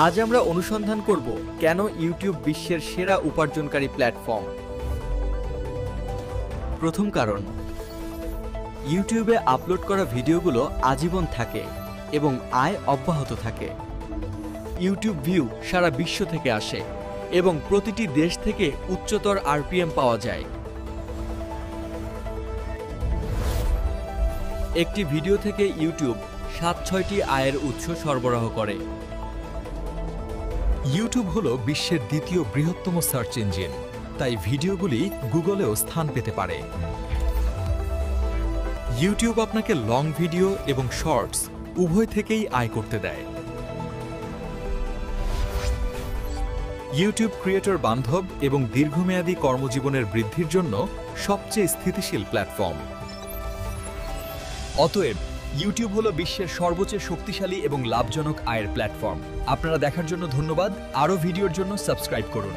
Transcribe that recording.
আজ আমরা অনুসন্ধান করব কেন ইউটিউব বিশ্বের সেরা উপার্জনকারী প্ল্যাটফর্ম। প্রথম কারণ, ইউটিউবে আপলোড করা ভিডিওগুলো আজীবন থাকে এবং আয় অব্যাহত থাকে। ইউটিউব ভিউ সারা বিশ্ব থেকে আসে এবং প্রতিটি দেশ থেকে উচ্চতর আরপিএম পাওয়া যায়। একটি ভিডিও থেকে ইউটিউব 7-6টি আয়ের উৎস সরবরাহ করে। ইউটিউব হলো বিশ্বের দ্বিতীয় বৃহত্তম সার্চ ইঞ্জিন, তাই ভিডিওগুলি গুগলেও স্থান পেতে পারে। ইউটিউব আপনাকে লং ভিডিও এবং শর্টস উভয় থেকেই আয় করতে দেয়। ইউটিউব ক্রিয়েটর বান্ধব এবং দীর্ঘমেয়াদী কর্মজীবনের বৃদ্ধির জন্য সবচেয়ে স্থিতিশীল প্ল্যাটফর্ম। অতএব ইউটিউব হলো বিশ্বের সর্বোচ্চ শক্তিশালী এবং লাভজনক আয়ের প্ল্যাটফর্ম। আপনারা দেখার জন্য ধন্যবাদ। আরও ভিডিওর জন্য সাবস্ক্রাইব করুন।